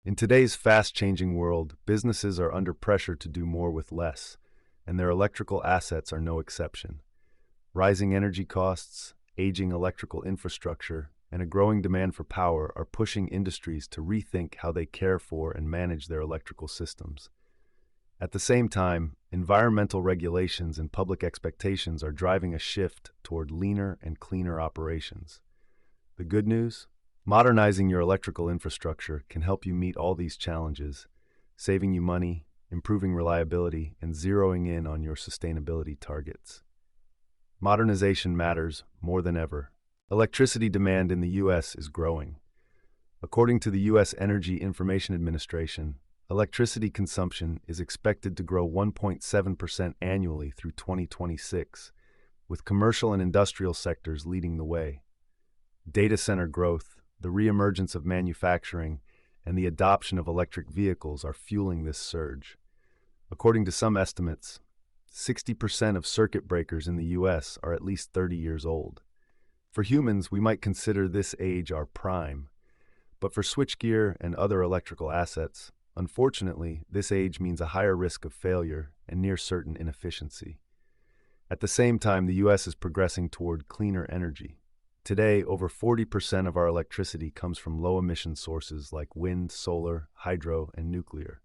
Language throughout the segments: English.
In today's fast-changing world, businesses are under pressure to do more with less, and their electrical assets are no exception. Rising energy costs, aging electrical infrastructure, and a growing demand for power are pushing industries to rethink how they care for and manage their electrical systems. At the same time, environmental regulations and public expectations are driving a shift toward leaner and cleaner operations. The good news? Modernizing your electrical infrastructure can help you meet all these challenges, saving you money, improving reliability, and zeroing in on your sustainability targets. Modernization matters more than ever. Electricity demand in the U.S. is growing. According to the U.S. Energy Information Administration, electricity consumption is expected to grow 1.7% annually through 2026, with commercial and industrial sectors leading the way. Data center growth, the reemergence of manufacturing, and the adoption of electric vehicles are fueling this surge. According to some estimates, 60% of circuit breakers in the U.S. are at least 30 years old. For humans, we might consider this age our prime. But for switchgear and other electrical assets, unfortunately, this age means a higher risk of failure and near-certain inefficiency. At the same time, the U.S. is progressing toward cleaner energy. Today, over 40% of our electricity comes from low-emission sources like wind, solar, hydro, and nuclear.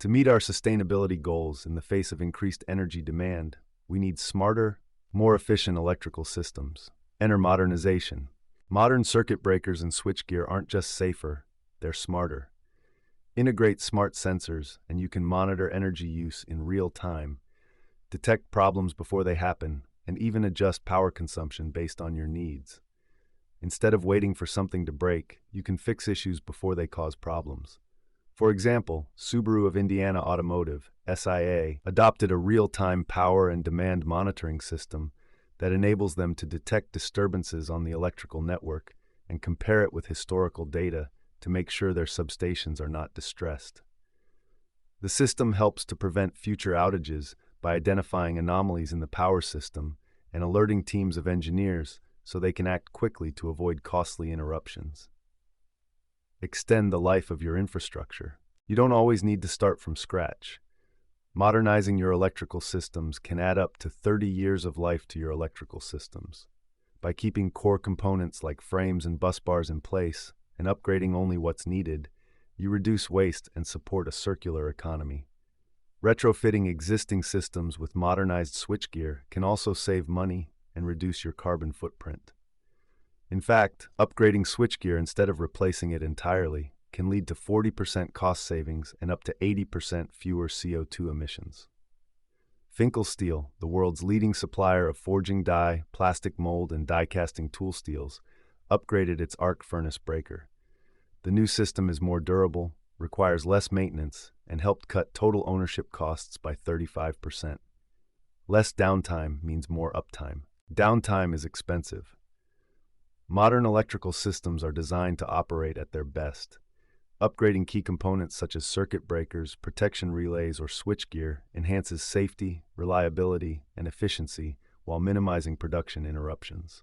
To meet our sustainability goals in the face of increased energy demand, we need smarter, more efficient electrical systems. Enter modernization. Modern circuit breakers and switchgear aren't just safer, they're smarter. Integrate smart sensors, and you can monitor energy use in real time, detect problems before they happen, and even adjust power consumption based on your needs. Instead of waiting for something to break, you can fix issues before they cause problems. For example, Subaru of Indiana Automotive, SIA, adopted a real-time power and demand monitoring system that enables them to detect disturbances on the electrical network and compare it with historical data to make sure their substations are not distressed. The system helps to prevent future outages by identifying anomalies in the power system and alerting teams of engineers so they can act quickly to avoid costly interruptions. Extend the life of your infrastructure. You don't always need to start from scratch. Modernizing your electrical systems can add up to 30 years of life to your electrical systems. By keeping core components like frames and bus bars in place and upgrading only what's needed, you reduce waste and support a circular economy. Retrofitting existing systems with modernized switchgear can also save money and reduce your carbon footprint. In fact, upgrading switchgear instead of replacing it entirely can lead to 40% cost savings and up to 80% fewer CO2 emissions. Finkel Steel, the world's leading supplier of forging die, plastic mold, and die-casting tool steels, upgraded its arc furnace breaker. The new system is more durable, requires less maintenance, and helped cut total ownership costs by 35%. Less downtime means more uptime. Downtime is expensive. Modern electrical systems are designed to operate at their best. Upgrading key components such as circuit breakers, protection relays, or switchgear enhances safety, reliability, and efficiency while minimizing production interruptions.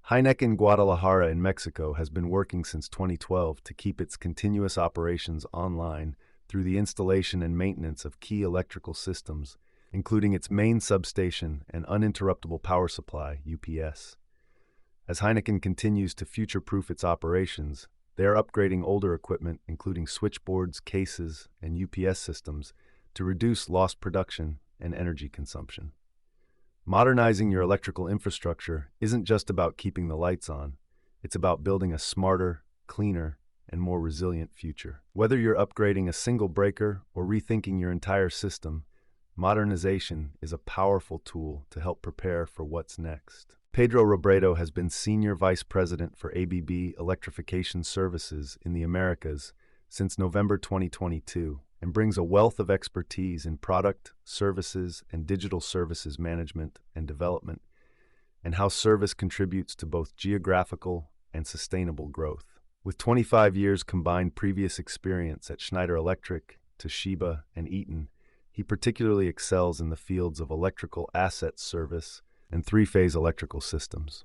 Hyneken Guadalajara in Mexico has been working since 2012 to keep its continuous operations online through the installation and maintenance of key electrical systems, including its main substation and uninterruptible power supply, UPS. As Hyneken continues to future-proof its operations, they are upgrading older equipment, including switchboards, cases, and UPS systems, to reduce lost production and energy consumption. Modernizing your electrical infrastructure isn't just about keeping the lights on. It's about building a smarter, cleaner, and more resilient future. Whether you're upgrading a single breaker or rethinking your entire system, modernization is a powerful tool to help prepare for what's next. Pedro Robredo has been Senior Vice President for ABB Electrification Services in the Americas since November 2022 and brings a wealth of expertise in product, services, and digital services management and development, and how service contributes to both geographical and sustainable growth. With 25 years combined previous experience at Schneider Electric, Toshiba, and Eaton, he particularly excels in the fields of electrical asset service and three-phase electrical systems.